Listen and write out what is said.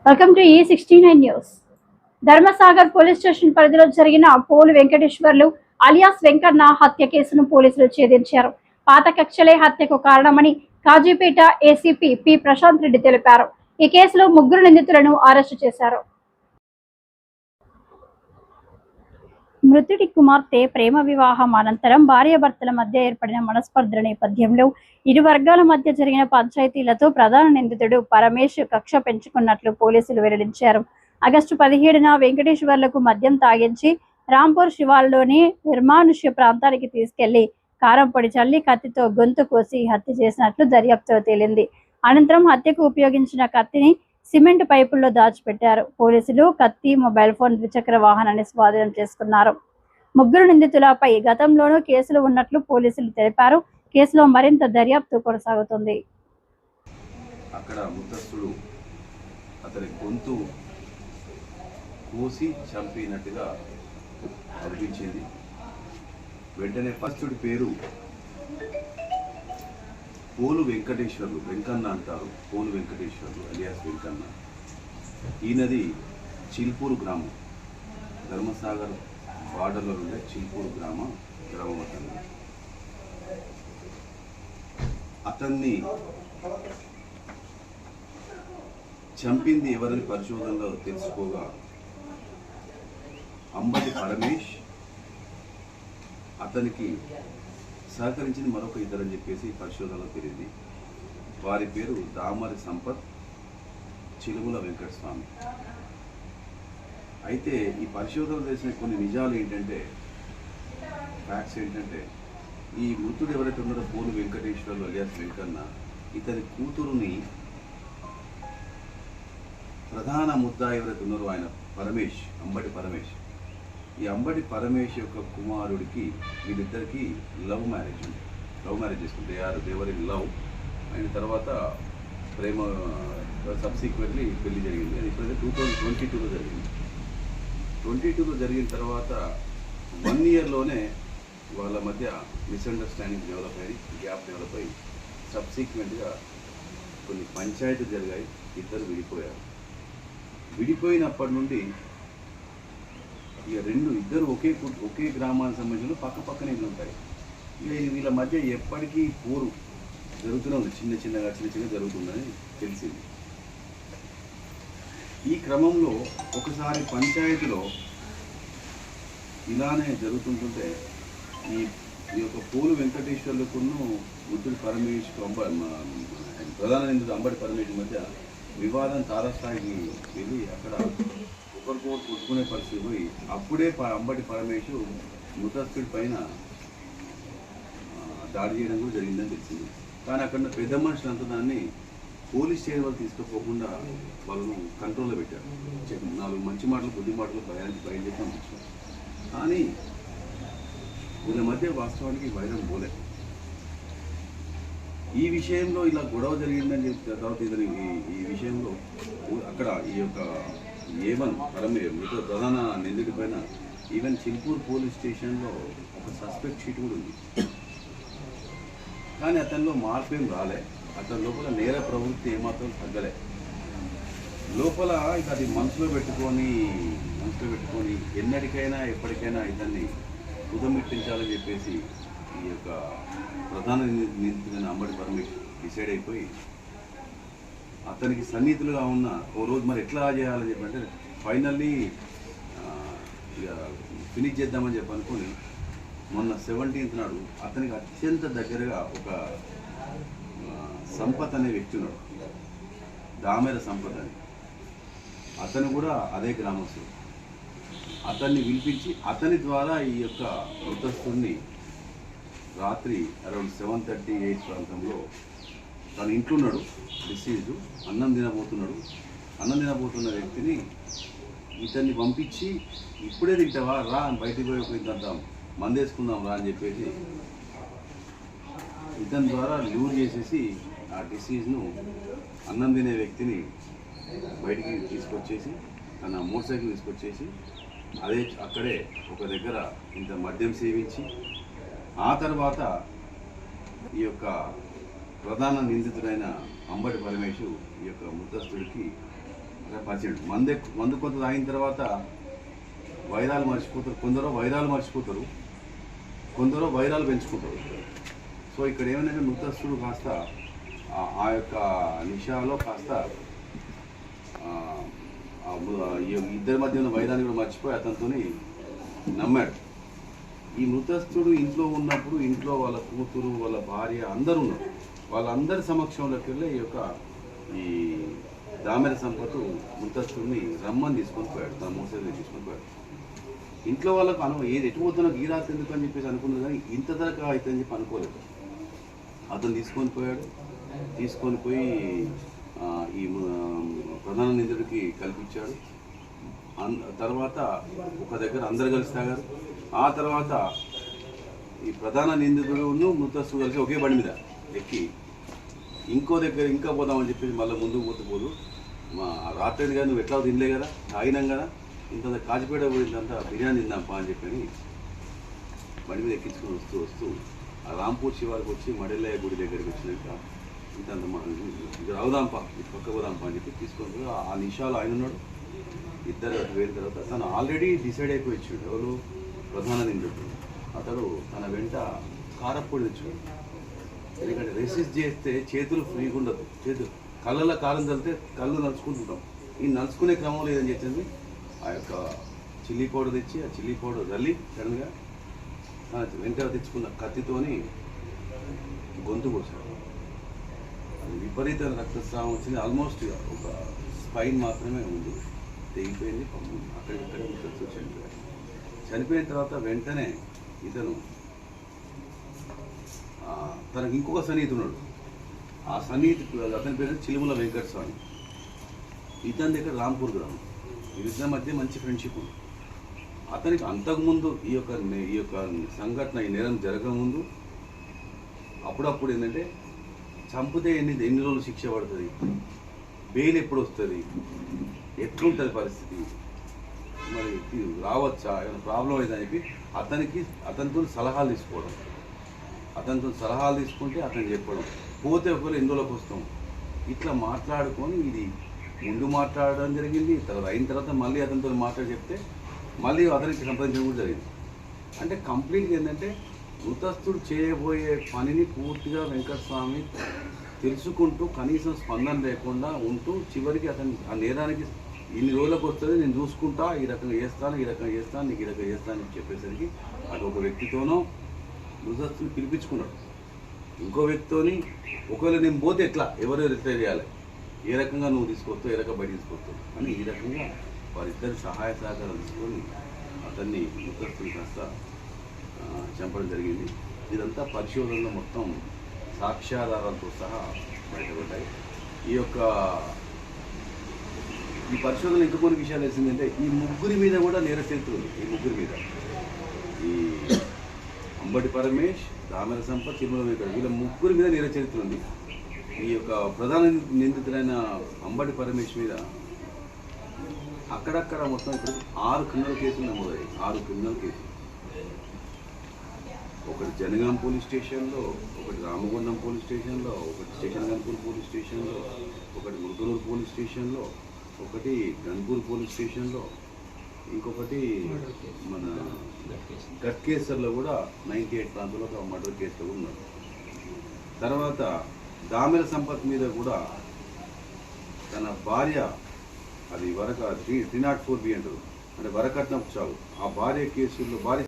Welcome to E69 news. Dharmasagar police station పరిధిలో జరిగిన pole Venkateswarlu alias Venkanna హత్య కేసును పోలీసులు ఛేదించారు. పాత కక్షలే హత్యకు కారణమని కాజీపేట ఏసీపీ పి ప్రశాంత్ రెడ్డి తెలిపారు. ఈ కేసులో 3 నిందితులను అరెస్టు చేశారు. మృతుడి కుమార్తె ప్రేమ వివాహం అనంతరం భార్యాభర్తల మధ్య ఏర్పడిన మనస్పర్ధల నేపథ్యంలో ఇరు వర్గాల మధ్య జరిగిన పంచాయతీలతో ప్రధాన నిందితుడు పరమేష్ కక్ష పెంచుకున్నట్లు పోలీసులు వెల్లడించారు. ఆగస్టు 17న వెంకటేశ్వర్లకు మద్యం తాగించి రాంపూర్ శివార్లోని నిర్మానుష్య ప్రాంతానికి తీసుకెళ్లి కారం పొడి చల్లి కత్తితో గొంతు కోసి హత్య చేసినట్లు దర్యాప్తులో తేలింది. అనంతరం హత్యకు ఉపయోగించిన కత్తిని సిమెంట్ పైపుల్లో దాచిపెట్టారు. పోలీసులు కత్తి, మొబైల్ ఫోన్, ద్విచక్ర వాహనాన్ని స్వాధీనం చేసుకున్నారు. 3 నిందితులపై గతంలోనూ కేసులు ఉన్నట్లు పోలీసులు తెలిపారు. కేసులో మరింత దర్యాప్తు కొనసాగుతుంది. అక్కడ ముద్రస్తుడు అతని గొంతు కోసి చంపినట్టుగా అనిపించింది. వెంటనే ఫస్టుడి పేరు పోలు వెంకటేశ్వర్లు, వెంకన్న అంటారు. పోలు వెంకటేశ్వర్లు అలియాస్ వెంకన్న. ఈయనది చిల్పూరు గ్రామం, ధర్మసాగర్ బార్డర్లో ఉండే చిల్పూరు గ్రామం అతను. అతన్ని చంపింది ఎవరిని పరిశోధనలో తెలుసుకోగా అంబటి పరమేష్, అతనికి సహకరించింది మరొక ఇద్దరని చెప్పేసి పరిశోధనలో తెలిసింది. వారి పేరు దామరి సంపత్, చిలుముల వెంకటస్వామి. అయితే ఈ పరిశోధనలో తెలిసిన కొన్ని నిజాలు ఏంటంటే, ఫ్యాక్ట్స్ ఏంటంటే, ఈ మృతుడు ఎవరైతే ఉన్నారో పోలు వెంకటేశ్వర్లు అలియాస్ వెంకన్న, ఇతని కూతురుని ప్రధాన ముద్దా ఎవరైతే ఉన్నారో ఆయన పరమేష్, అంబటి పరమేష్, ఈ అంబటి పరమేష్ యొక్క కుమారుడికి వీళ్ళిద్దరికి లవ్ మ్యారేజ్ చేసుకుంటే దేవర్ ఇన్ లవ్ అయిన తర్వాత ప్రేమ సబ్సిక్వెంట్లీ పెళ్లి జరిగింది. అది ఇప్పుడు 2022లో జరిగింది. 22లో జరిగిన తర్వాత 1 ఇయర్లోనే వాళ్ళ మధ్య మిస్అండర్స్టాండింగ్ డెవలప్ అయ్యి, గ్యాప్ డెవలప్ అయ్యి సబ్సిక్వెంట్గా కొన్ని పంచాయతీలు జరిగాయి. ఇద్దరు విడిపోయారు. విడిపోయినప్పటి నుండి ఇక ఇద్దరు ఒకే గ్రామానికి సంబంధించిన పక్కనే ఉంటాయి. ఇక వీళ్ళ మధ్య ఎప్పటికీ పోరు జరుగుతూనే ఉంది, చిన్నగా జరుగుతుందని తెలిసింది. ఈ క్రమంలో ఒకసారి పంచాయతీలో ఇలానే జరుగుతుంటుంటే ఈ యొక్క పోలు వెంకటేశ్వర్లకును మృతుడి పరమేష్ ప్రధాన నిందితుడు అంబటి పరమేష్ మధ్య వివాదం తారస్థాయికి వెళ్ళి అక్కడ ఒకరికొకరు కొట్టుకునే పరిస్థితి పోయి అప్పుడే అంబటి పరమేష్ ముతస్సుడి పైన దాడి చేయడం కూడా జరిగిందని తెలిసింది. కానీ అక్కడ పెద్ద మనుషులంతా దాన్ని పోలీస్ స్టేషన్ వాళ్ళు తీసుకుపోకుండా వాళ్ళను కంట్రోల్లో పెట్టారు. 4 మంచి మాటలు, బుద్ధి మాటలు బయలుదేరి పంపించారు. కానీ వీళ్ళ మధ్య వాస్తవానికి వైరం పోలే. ఈ విషయంలో ఇలా గొడవ జరిగిందని చెప్పి తర్వాత ఇతని ఈ విషయంలో అక్కడ ఈ యొక్క ప్రధాన నిందితుడి పైన ఈవెన్ చిల్పూర్ పోలీస్ స్టేషన్లో ఒక సస్పెక్ట్ షీట్ కూడా ఉంది. కానీ అతనిలో మార్పు ఏం రాలే. అతని లోపల నేర ప్రవృత్తి ఏమాత్రం తగ్గలే. లోపల ఇక అది మనసులో పెట్టుకొని ఎన్నటికైనా ఎప్పటికైనా ఇతన్ని కుదమిట్టించాలని చెప్పేసి ఈ యొక్క ప్రధాన నిందితుడైన అంబటి పరమేష్ డిసైడ్ అయిపోయి అతనికి సన్నిహితులుగా ఉన్న ఓ రోజు మరి ఎట్లా చేయాలని చెప్పంటే ఫైనల్లీ ఇక ఫినిష్ చేద్దామని చెప్పి అనుకుని మొన్న 17th నాడు అతనికి అత్యంత దగ్గరగా ఒక సంపత్ అనే వ్యక్తి ఉన్నాడు, దామెర సంపత్ అని. అతను కూడా అదే గ్రామస్తుడు. అతన్ని పిలిపించి అతని ద్వారా ఈ యొక్క మృతస్థుడిని రాత్రి అరౌండ్ 7:30, 8 ప్రాంతంలో తన ఇంట్లో ఉన్నాడు, డిసీజ్డ్, అన్నం తినబోతున్న వ్యక్తిని ఇతన్ని పంపించి ఇప్పుడే తింటావా రా, బయటికి పోయి ఇంత మందేసుకుందాం రా అని చెప్పేసి ఇతని ద్వారా లూర్ చేసేసి ఆ డిసీజ్ను అన్నం తినే వ్యక్తిని బయటికి తీసుకొచ్చేసి తన మోటార్ సైకిల్ తీసుకొచ్చేసి అక్కడే ఒక దగ్గర ఇంత మద్యం సేవించి ఆ తర్వాత ఈ యొక్క ప్రధాన నిందితుడైన అంబటి పరమేష్ ఈ యొక్క ముద్దస్తుడికి పరిచయం. మందు కొంత తాగిన తర్వాత వైరాలు మర్చిపోతారు, కొందరు వైరాలు మర్చిపోతారు, కొందరు వైరాలు పెంచుకుంటారు. సో ఇక్కడ ఏమైనా నృతస్తుడు కాస్త ఆ యొక్క నిషాలో కాస్త ఇద్దరి మధ్య ఉన్న వైరాన్ని కూడా మర్చిపోయి అతనితో నమ్మాడు. ఈ మృతస్థుడు ఇంట్లో ఉన్నప్పుడు ఇంట్లో వాళ్ళ కూతురు, వాళ్ళ భార్య అందరూ ఉన్నారు. వాళ్ళందరి సమక్షంలోకి వెళ్ళి ఈ దామెర సంపత్తు మృతస్థుడిని రమ్మని తీసుకొని పోయాడు, తన మోసేది తీసుకొని పోయాడు. ఇంట్లో వాళ్ళకు ఏది ఎటు పోతున్నా ఈ రాత్రి ఎందుకు అని చెప్పేసి అనుకున్నది, కానీ ఇంత ధరకు అయితే అని చెప్పి అనుకోలేదు. అతను తీసుకొని పోయాడు. తీసుకొని పోయి ఈ ప్రధాన నిందితుడికి కల్పించాడు. తర్వాత ఒక దగ్గర అందరు కలిసి తాగారు. ఆ తర్వాత ఈ ప్రధాన నిందితుడు మృతస్థుడు కలిసి ఒకే బండి మీద ఎక్కి ఇంకో దగ్గర ఇంకా పోదామని చెప్పేసి మళ్ళీ ముందుకు పోదు. మా రాత్రి కానీ నువ్వు ఎట్లా తినలే కదా, తాగినాం కదా, ఇంత కాచిపేట పోయిందంతా బిర్యానీ తిందాంపా అని చెప్పి బండి మీద ఎక్కించుకొని వస్తూ ఆ రాంపూర్ శివారికి వచ్చి మడిల్లయ్య గుడి దగ్గరికి వచ్చినాక ఇంత అవుదాంపా, ఇటు పక్క పోదాంపా అని చెప్పి తీసుకొని ఆ నిషాలు ఆయన ఉన్నాడు. ఇద్దరు వేరు తర్వాత తను ఆల్రెడీ డిసైడ్ అయిపోయి ఇచ్చాడు. ఎవరు? ప్రధాన నిందితుడు. అతడు తన వెంట కారప్పొడి తెచ్చాడు. ఎందుకంటే రెసిస్ట్ చేస్తే చేతులు ఫ్రీగా ఉండదు. కళ్ళల్లో కారం చల్లితే కళ్ళు నలుచుకుంటుంటాం. ఈ నలుచుకునే క్రమంలో ఏదని చెప్పింది, ఆ యొక్క చిల్లీ పౌడర్ తెచ్చి ఆ చిల్లీ పౌడర్ చల్లి సడన్గా వెంట తెచ్చుకున్న కత్తితోని గొంతు కోసాడు. అది విపరీతమైన రక్తస్రావం వచ్చింది. ఆల్మోస్ట్ ఒక స్పైన్ మాత్రమే ఉంది, తెగిపోయింది. అక్కడిక్కడే చనిపోయాడు. చనిపోయిన తర్వాత వెంటనే ఇతను తనకు ఇంకొక సన్నిహితుడు, ఆ సన్నిహితుడు అతని పేరు చిలుముల వెంకటస్వామి. ఇతని దగ్గర రాంపూర్ గ్రామం. వీరిద్దరి మధ్య మంచి ఫ్రెండ్షిప్ ఉంది. అతనికి అంతకుముందు ఈ యొక్క సంఘటన, ఈ నేరం జరగకముందు అప్పుడప్పుడు ఏంటంటే చంపితే ఎన్ని రోజులు శిక్ష పడుతుంది, బెయిల్ ఎప్పుడు వస్తుంది, ఎట్లుంటుంది పరిస్థితి, మరి రావచ్చా, ఏమైనా ప్రాబ్లం అయిందని చెప్పి అతనితో సలహాలు తీసుకోవడం. అతనితో సలహాలు తీసుకుంటే అతను చెప్పడం, పోతే ఒకవేళ ఎందులోకి వస్తాం, ఇట్లా మాట్లాడుకొని ఇది ముందు మాట్లాడడం జరిగింది. తర్వాత అయిన తర్వాత మళ్ళీ అతనితో మాట్లాడి చెప్తే మళ్ళీ అతనికి సంప్రదించడం కూడా జరిగింది. అంటే కంప్లీట్గా ఏంటంటే మృతస్థుడు చేయబోయే పనిని పూర్తిగా వెంకటస్వామి తెలుసుకుంటూ కనీసం స్పందన లేకుండా ఉంటూ చివరికి అతను ఆ నేరానికి ఇన్ని రోజులకు వస్తుంది, నేను చూసుకుంటా, ఈ రకంగా చేస్తాను, ఈ రకంగా చేస్తాను, నీకు ఈ రకంగా చేస్తాను అని చెప్పేసరికి అటు ఒక వ్యక్తితోనో మృతస్థుని పిలిపించుకున్నాడు. ఇంకో వ్యక్తితోని ఒకవేళ నేను పోతే ఎట్లా, ఎవరెవరు ఎట్లా చేయాలి, ఏ రకంగా నువ్వు తీసుకొస్తావు, ఏ రకంగా బయట తీసుకొస్తావు అని ఈ రకంగా వారిద్దరి సహాయ సహకారం తీసుకొని అతన్ని మృతస్థుని కాస్త చంపడం జరిగింది. ఇదంతా పరిశోధనలో మొత్తం సాక్ష్యాధారాలతో సహా బయటపడ్డాయి. ఈ పరిశోధన ఇంకా కొన్ని విషయాలు వేసిందంటే ఈ ముగ్గురి మీద కూడా నేర చరిత్ర ఉంది. ఈ ముగ్గురి మీద, ఈ అంబటి పరమేష్, దామెర సంపత్, చిలుముల వెంకట, వీళ్ళ ముగ్గురి మీద నేర చరిత్ర ఉంది. ఈ యొక్క ప్రధాన నిందితులైన అంబటి పరమేష్ మీద అక్కడక్కడ మొత్తం ఇప్పుడు 6 క్రిమినల్ కేసులు నమోదయ్యాయి. 6 క్రిమినల్ కేసులు. ఒకటి జనగాం పోలీస్ స్టేషన్లో, ఒకటి రామగుండం పోలీస్ స్టేషన్లో, ఒకటి స్టేషన్ గన్పూర్ పోలీస్ స్టేషన్లో, ఒకటి మురుగనూరు పోలీస్ స్టేషన్లో, ఒకటి గన్పూర్ పోలీస్ స్టేషన్లో, ఇంకొకటి మన గట్కేసర్లో కూడా 98 ప్రాంతంలో ఒక మర్డర్ కేసులో కూడా ఉన్నారు. తర్వాత దామెర సంపత్ మీద కూడా తన భార్య, అది 304B అంటారు, అంటే వరకట్నం చావు, ఆ భార్య కేసుల్లో భార్య